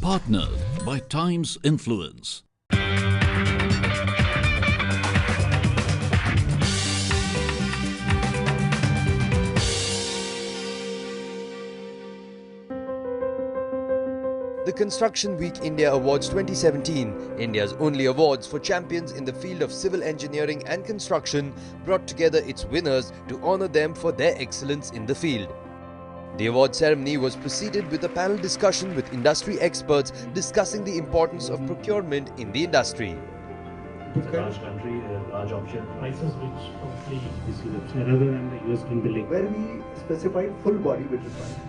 Partnered by Times Influence. The Construction Week India Awards 2017, India's only awards for champions in the field of civil engineering and construction, brought together its winners to honour them for their excellence in the field. The award ceremony was preceded with a panel discussion with industry experts discussing the importance of procurement in the industry. It's a large country, large option prices which probably is rather than the US building. Where we specified full body width requirement.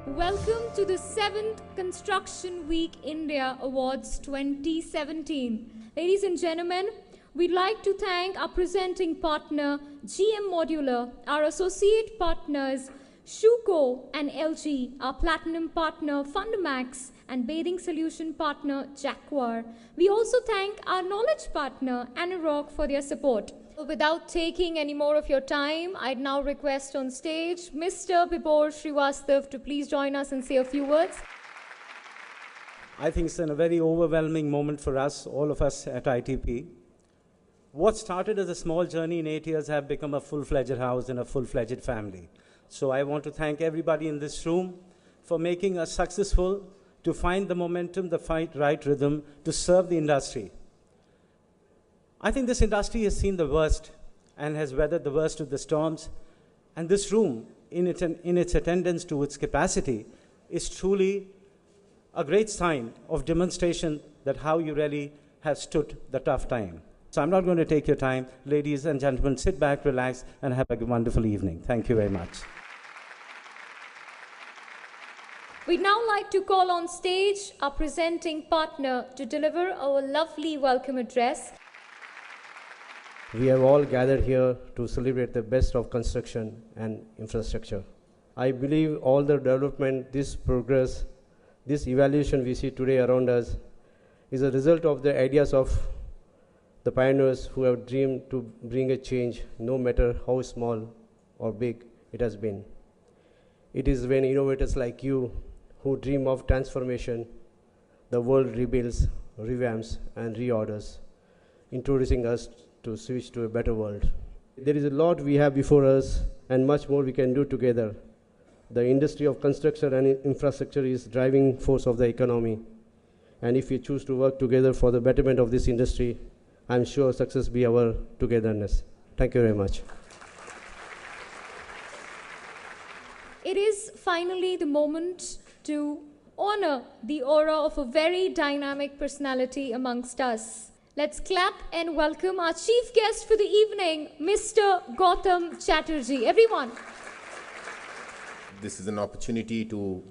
Welcome to the 7th Construction Week India Awards 2017. Ladies and gentlemen, we'd like to thank our presenting partner GM Modular, our associate partners Shuko and LG, our platinum partner Fundamax, and bathing solution partner Jaguar. We also thank our knowledge partner Anirog for their support. Without taking any more of your time, I'd now request on stage Mr. Bibor Srivastav to please join us and say a few words. I think it's a very overwhelming moment for us, all of us at ITP. What started as a small journey in 8 years have become a full-fledged house and a full-fledged family. So I want to thank everybody in this room for making us successful to find the momentum, the right rhythm to serve the industry. I think this industry has seen the worst and has weathered the worst of the storms. And this room, in its attendance to its capacity, is truly a great sign of demonstration that how you really have stood the tough time. So I'm not going to take your time. Ladies and gentlemen, sit back, relax, and have a wonderful evening. Thank you very much. We'd now like to call on stage our presenting partner to deliver our lovely welcome address. We have all gathered here to celebrate the best of construction and infrastructure. I believe all the development, this progress, this evaluation we see today around us is a result of the ideas of the pioneers who have dreamed to bring a change, no matter how small or big it has been. It is when innovators like you who dream of transformation, the world rebuilds, revamps, and reorders, introducing us to switch to a better world. There is a lot we have before us and much more we can do together. The industry of construction and infrastructure is driving force of the economy. And if we choose to work together for the betterment of this industry, I'm sure success be our togetherness. Thank you very much. It is finally the moment to honor the aura of a very dynamic personality amongst us. Let's clap and welcome our chief guest for the evening, Mr. Gautam Chatterjee. Everyone. This is an opportunity to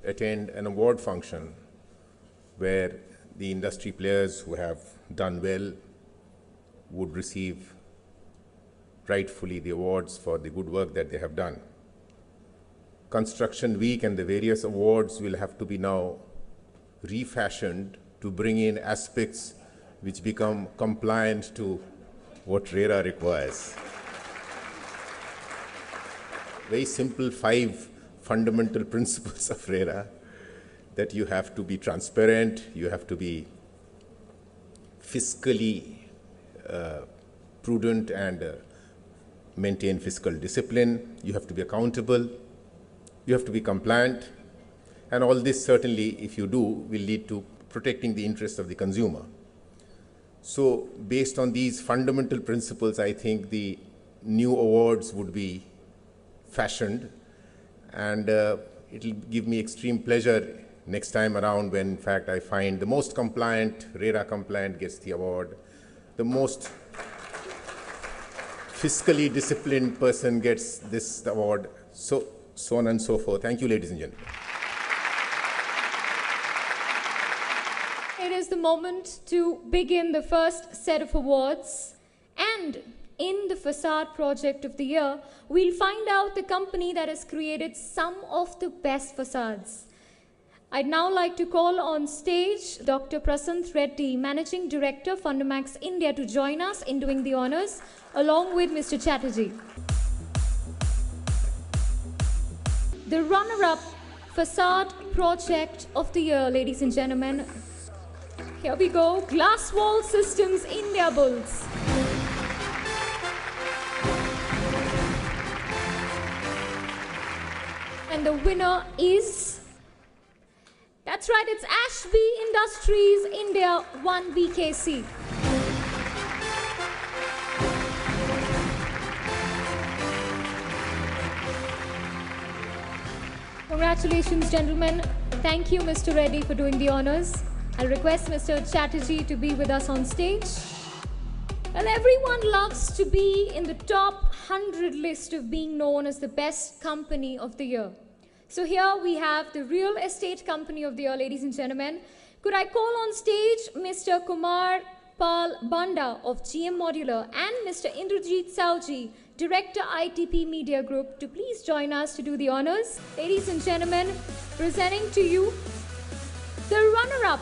attend an award function where the industry players who have done well would receive rightfully the awards for the good work that they have done. Construction Week and the various awards will have to be now refashioned to bring in aspects which become compliant to what RERA requires. Very simple 5 fundamental principles of RERA, that you have to be transparent, you have to be fiscally prudent and maintain fiscal discipline, you have to be accountable, you have to be compliant, and all this certainly, if you do, will lead to protecting the interests of the consumer. So based on these fundamental principles, I think the new awards would be fashioned, and it will give me extreme pleasure next time around when, in fact, I find the most compliant, RERA compliant gets the award, the most fiscally disciplined person gets this award, so on and so forth. Thank you, ladies and gentlemen. It is the moment to begin the first set of awards, and in the Facade Project of the Year, we'll find out the company that has created some of the best facades. I'd now like to call on stage Dr. Prasanth Reddy, Managing Director, Fundamax India, to join us in doing the honors, along with Mr. Chatterjee. The runner-up Facade Project of the Year, ladies and gentlemen. Here we go. Glass Wall Systems India Bulls. And the winner is... That's right, it's Ashby Industries India 1 VKC. Congratulations, gentlemen. Thank you, Mr. Reddy, for doing the honors. I'll request Mr. Chatterjee to be with us on stage. Well, everyone loves to be in the top 100 list of being known as the best company of the year. So here we have the Real Estate Company of the Year, ladies and gentlemen. Could I call on stage Mr. Kumar Pal Banda of GM Modular and Mr. Indrajit Sauji, Director ITP Media Group, to please join us to do the honors. Ladies and gentlemen, presenting to you the runner-up.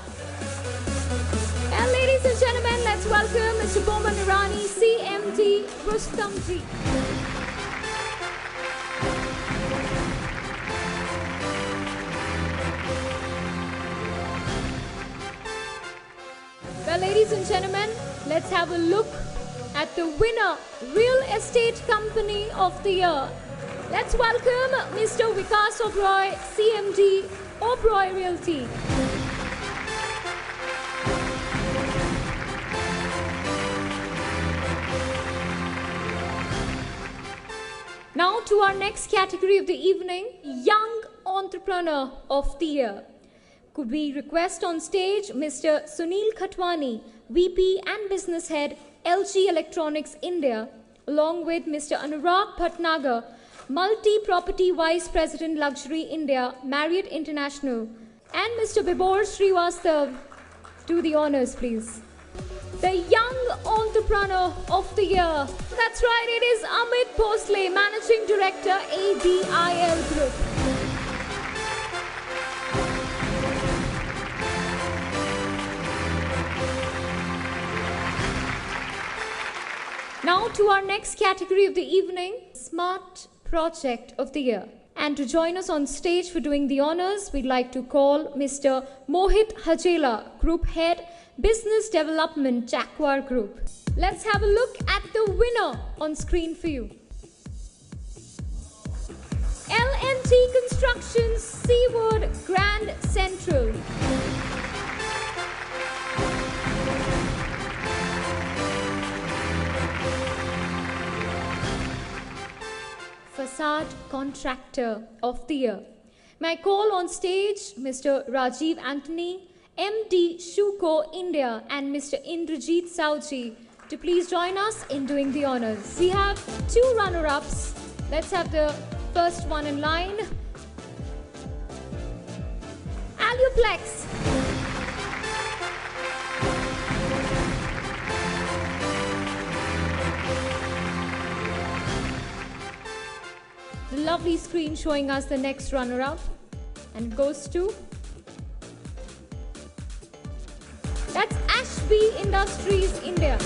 And ladies and gentlemen, let's welcome Mr. Boman Irani, CMD, Rustamji. Well, ladies and gentlemen, let's have a look at the winner, Real Estate Company of the Year. Let's welcome Mr. Vikas Oberoi, CMD, Oberoi Realty. Now to our next category of the evening, Young Entrepreneur of the Year. Could we request on stage Mr. Sunil Khatwani, VP and Business Head, LG Electronics India, along with Mr. Anurag Bhatnagar, Multi-Property Vice President, Luxury India, Marriott International, and Mr. Bibor Srivastav. Do the honors, please. The Young Entrepreneur of the Year. That's right, it is Amit Bhosle, Managing Director, ADIL Group. Now to our next category of the evening, Smart Project of the Year. And to join us on stage for doing the honors, we'd like to call Mr. Mohit Hajela, Group Head, Business Development, Jaguar Group. Let's have a look at the winner on screen for you. L&T Constructions, Seaward Grand Central. Facade Contractor of the Year. May I call on stage Mr. Rajiv Anthony, MD Shuko India, and Mr. Indrajit Sauji to please join us in doing the honors. We have two runner-ups. Let's have the first one in line. Aluplex. The lovely screen showing us the next runner-up, and it goes to... That's Ashby Industries India.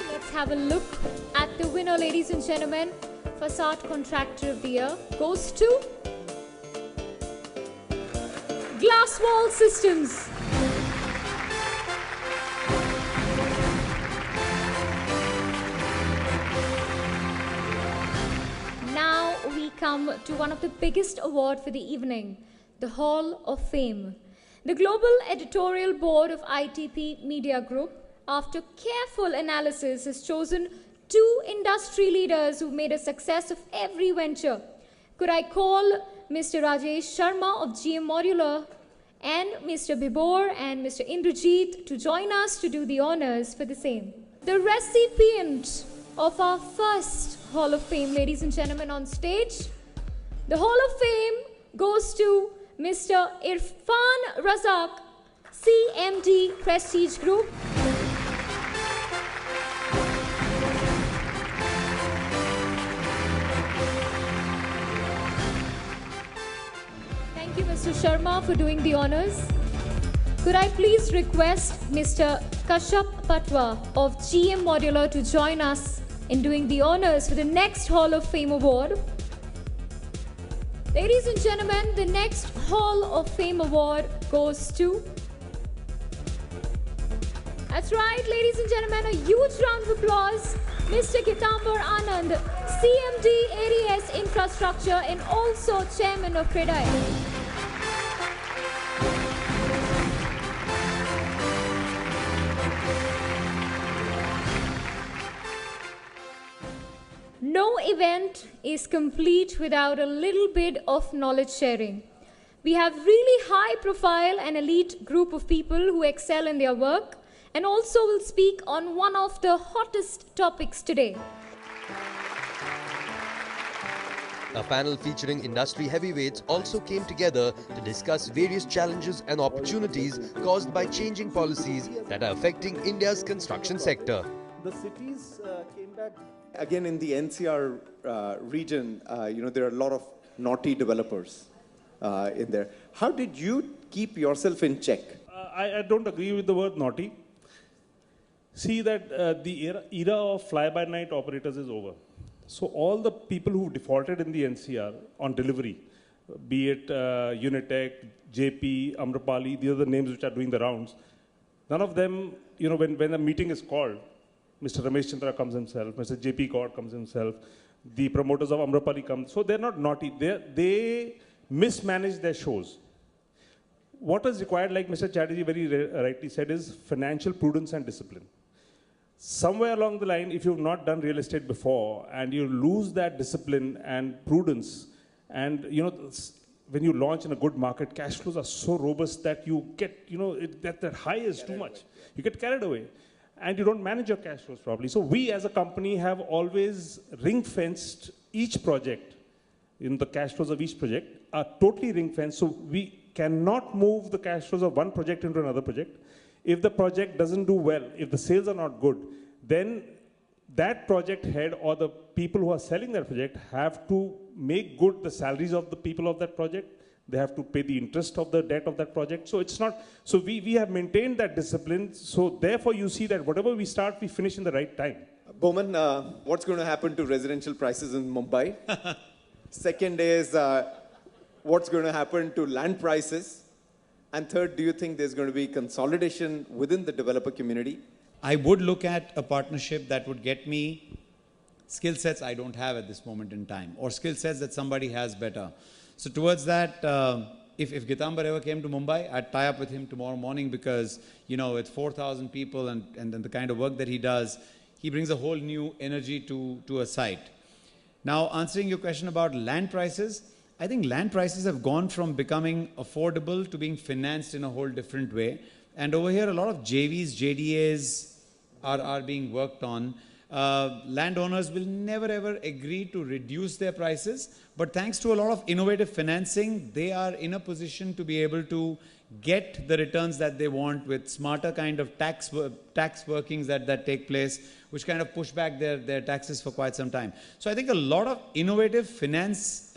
Let's have a look at the winner, ladies and gentlemen. Facade Contractor of the Year goes to Glass Wall Systems. Now we come to one of the biggest awards for the evening, the Hall of Fame. The Global Editorial Board of ITP Media Group, after careful analysis, has chosen two industry leaders who made a success of every venture. Could I call Mr. Rajesh Sharma of GM Modular and Mr. Bibor and Mr. Indrajit to join us to do the honors for the same. The recipient of our first Hall of Fame, ladies and gentlemen, on stage. The Hall of Fame goes to Mr. Irfan Razak, CMD Prestige Group. Thank you, Mr. Sharma, for doing the honors. Could I please request Mr. Kashyap Patwa of GM Modular to join us in doing the honors for the next Hall of Fame award. Ladies and gentlemen, the next Hall of Fame award goes to... That's right, ladies and gentlemen, a huge round of applause. Mr. Kitambar Anand, CMD ADS Infrastructure and also Chairman of CREDAI. No event is complete without a little bit of knowledge sharing. We have really high profile and elite group of people who excel in their work and also will speak on one of the hottest topics today. A panel featuring industry heavyweights also came together to discuss various challenges and opportunities caused by changing policies that are affecting India's construction sector. The cities came back. Again, in the NCR region, there are a lot of naughty developers in there. How did you keep yourself in check? I don't agree with the word naughty. See that the era of fly-by-night operators is over. So all the people who defaulted in the NCR on delivery, be it Unitech, JP, Amrapali, these are the names which are doing the rounds. None of them, when a meeting is called, Mr. Ramesh Chandra comes himself, Mr. JP Gaur comes himself, the promoters of Amrapali come. So they're not naughty. They mismanage their shows. What is required, like Mr. Chatterjee very rightly said, is financial prudence and discipline. Somewhere along the line, if you've not done real estate before and you lose that discipline and prudence, and when you launch in a good market, cash flows are so robust that you get, that high is too much. You get carried away and you don't manage your cash flows properly. So we as a company have always ring-fenced each project. The cash flows of each project are totally ring-fenced. So we cannot move the cash flows of one project into another project. If the project doesn't do well, if the sales are not good, then that project head or the people who are selling that project have to make good the salaries of the people of that project. They have to pay the interest of the debt of that project. So it's not, so we have maintained that discipline. So therefore you see that whatever we start, we finish in the right time. Bowman, what's going to happen to residential prices in Mumbai? Second is, what's going to happen to land prices? And third, do you think there's going to be consolidation within the developer community? I would look at a partnership that would get me skill sets I don't have at this moment in time, or skill sets that somebody has better. So towards that, if Gitambar ever came to Mumbai, I'd tie up with him tomorrow morning because, with 4,000 people and the kind of work that he does, he brings a whole new energy to a site. Now, answering your question about land prices, I think land prices have gone from becoming affordable to being financed in a whole different way. And over here, a lot of JVs, JDAs are being worked on. Landowners will never ever agree to reduce their prices, but thanks to a lot of innovative financing, they are in a position to be able to get the returns that they want with smarter kind of tax workings that take place, which kind of push back their taxes for quite some time. So I think a lot of innovative finance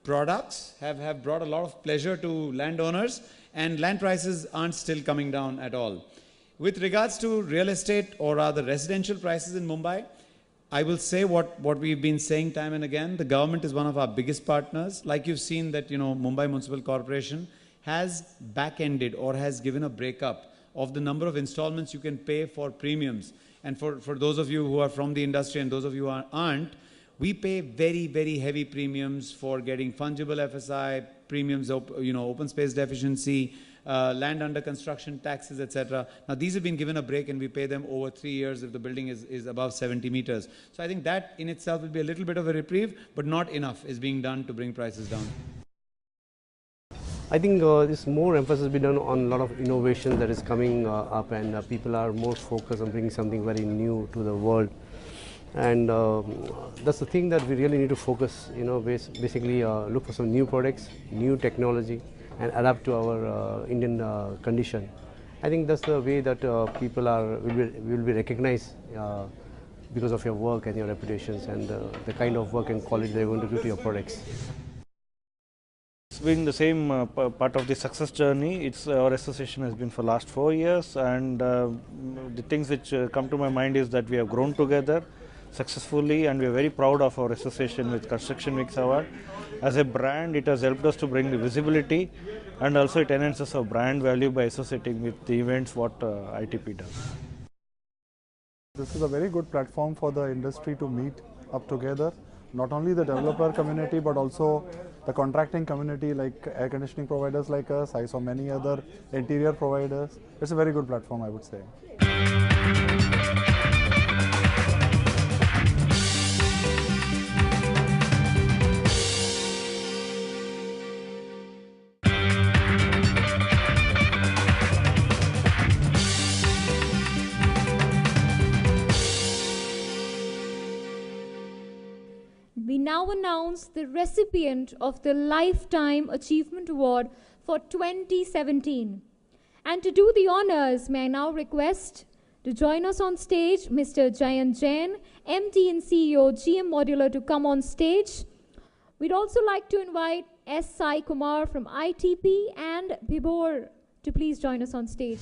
products have brought a lot of pleasure to landowners, and land prices aren't still coming down at all. With regards to real estate, or rather residential prices in Mumbai, I will say what we've been saying time and again. The government is one of our biggest partners. Like you've seen that, Mumbai Municipal Corporation has back-ended or has given a breakup of the number of installments you can pay for premiums. And for those of you who are from the industry and those of you who aren't, we pay very, very heavy premiums for getting fungible FSI, premiums, open space deficiency, land under construction taxes, etc. Now, these have been given a break and we pay them over 3 years if the building is above 70 meters. So I think that in itself will be a little bit of a reprieve, but not enough is being done to bring prices down. I think this more emphasis be done on a lot of innovation that is coming up, and people are more focused on bringing something very new to the world. And that's the thing that we really need to focus, basically look for some new products, new technology, and adapt to our Indian condition. I think that's the way that people will be recognized because of your work and your reputations and the kind of work and quality they're going to do to your products. been the same part of the success journey. Our association has been for last 4 years, and the things which come to my mind is that we have grown together successfully, and we are very proud of our association with Construction Weeks Award. As a brand, it has helped us to bring the visibility, and also it enhances our brand value by associating with the events what ITP does. This is a very good platform for the industry to meet up together, not only the developer community but also the contracting community like air conditioning providers like us. I saw many other interior providers. It's a very good platform, I would say. We now announce the recipient of the Lifetime Achievement Award for 2017. And to do the honors, may I now request to join us on stage Mr. Jayant Jain, MD and CEO, GM Modular, to come on stage. We'd also like to invite S. Sai Kumar from ITP and Bibor to please join us on stage.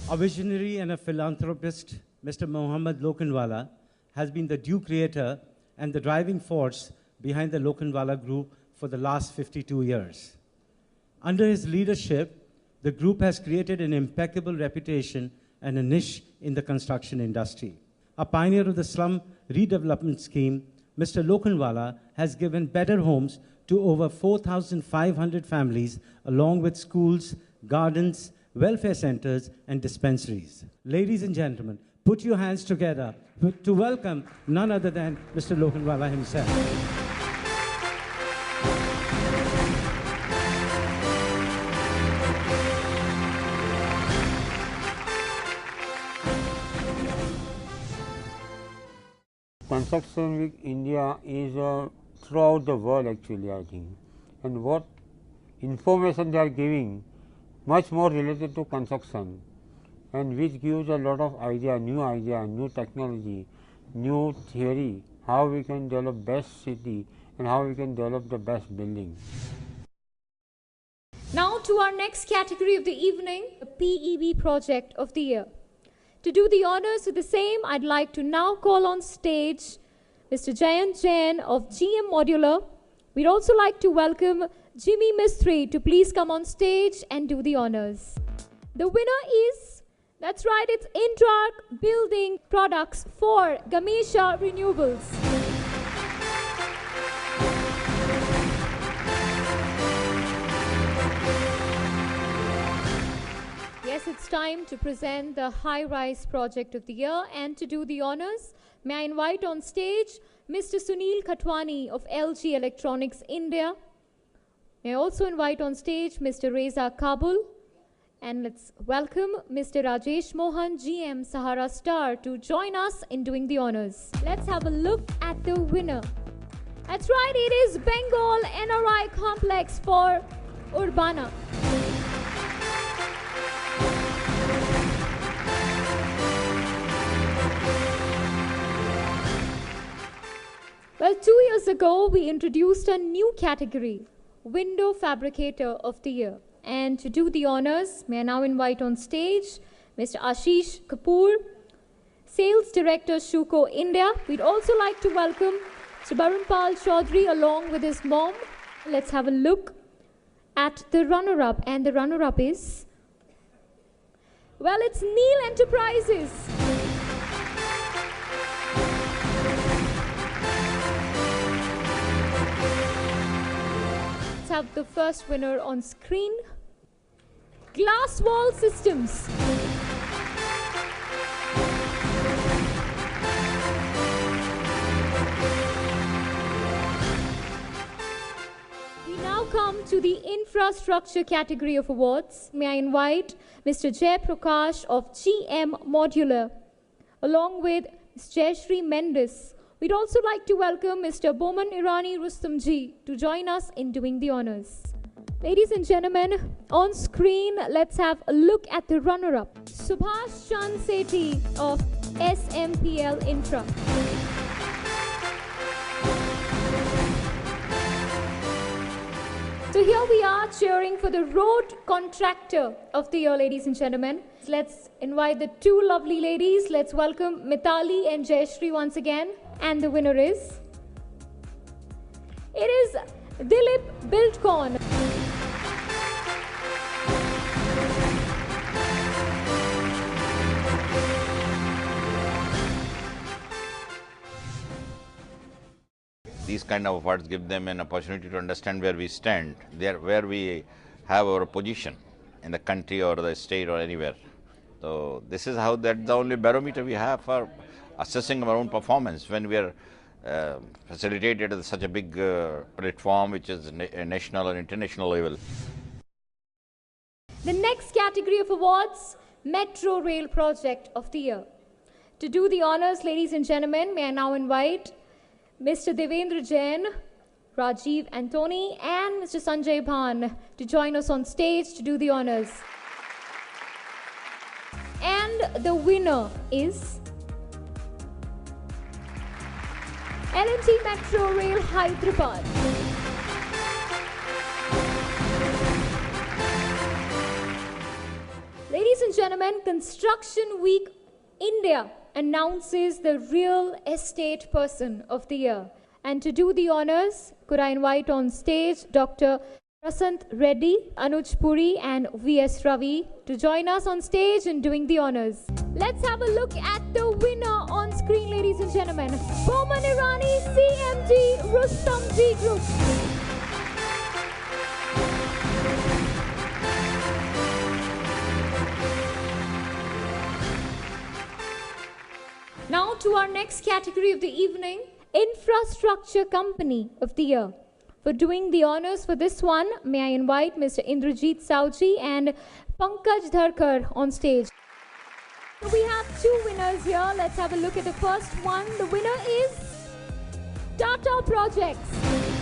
A visionary and a philanthropist, Mr. Mohammad Lokhandwala, has been the due creator and the driving force behind the Lokhandwala Group for the last 52 years. Under his leadership, the group has created an impeccable reputation and a niche in the construction industry. A pioneer of the slum redevelopment scheme, Mr. Lokhandwala has given better homes to over 4,500 families, along with schools, gardens, welfare centers, and dispensaries. Ladies and gentlemen, put your hands together to welcome none other than Mr. Lokhandwala himself. Construction Week India is throughout the world actually, I think, and what information they are giving much more related to construction, and which gives a lot of idea, new technology, new theory, how we can develop best city and how we can develop the best building. Now to our next category of the evening, the PEB Project of the Year. To do the honors of the same, I'd like to now call on stage Mr. Jayant Jain of GM Modular. We'd also like to welcome Jimmy Mistry to please come on stage and do the honors. The winner is, that's right, it's Indrark Building Products for Gamesha Renewables. Yes, it's time to present the high-rise project of the year, and to do the honors, may I invite on stage Mr. Sunil Khatwani of LG Electronics India. May I also invite on stage Mr. Reza Kabul, and let's welcome Mr. Rajesh Mohan, GM Sahara Star, to join us in doing the honors. Let's have a look at the winner. That's right, it is Bengal NRI Complex for Urbana. Well, 2 years ago, we introduced a new category, Window Fabricator of the Year. And to do the honors, may I now invite on stage Mr. Ashish Kapoor, Sales Director, Shuko India. We'd also like to welcome Mr. Barunpal Chaudhary along with his mom. Let's have a look at the runner-up. And the runner-up is, well, it's Neil Enterprises. Have the first winner on screen. Glass Wall Systems. We now come to the infrastructure category of awards. May I invite Mr. Jay Prakash of GM Modular along with Ms. Jayashree Mendes. We'd also like to welcome Mr. Boman Irani Rustamji to join us in doing the honors. Ladies and gentlemen, on screen, let's have a look at the runner-up. Subhash Chand Sethi of SMPL Infra. So here we are cheering for the Road Contractor of the Year, ladies and gentlemen. Let's invite the two lovely ladies. Let's welcome Mithali and Jayashree once again. And the winner is... it is Dilip Buildcon. These kind of awards give them an opportunity to understand where we stand, where we have our position in the country or the state or anywhere. So this is how, that's the only barometer we have for assessing our own performance when we are facilitated at such a big platform which is a national or international level. The next category of awards, Metro Rail Project of the Year. To do the honors, ladies and gentlemen, may I now invite Mr. Devendra Jain, Rajiv Antony, and Mr. Sanjay Bhan to join us on stage to do the honors. And the winner is L&T Metro Rail Hyderabad. Ladies and gentlemen, Construction Week India announces the Real Estate Person of the Year. And to do the honors, could I invite on stage Dr. Prasant Reddy, Anuj Puri and V.S. Ravi to join us on stage in doing the honors. Let's have a look at the winner on screen, ladies and gentlemen. Boman Irani, CMD, Rustam G Group. Now to our next category of the evening, Infrastructure Company of the Year. For doing the honors for this one, may I invite Mr. Indrajit Sauji and Pankaj Dharkar on stage. We have two winners here. Let's have a look at the first one. The winner is Tata Projects.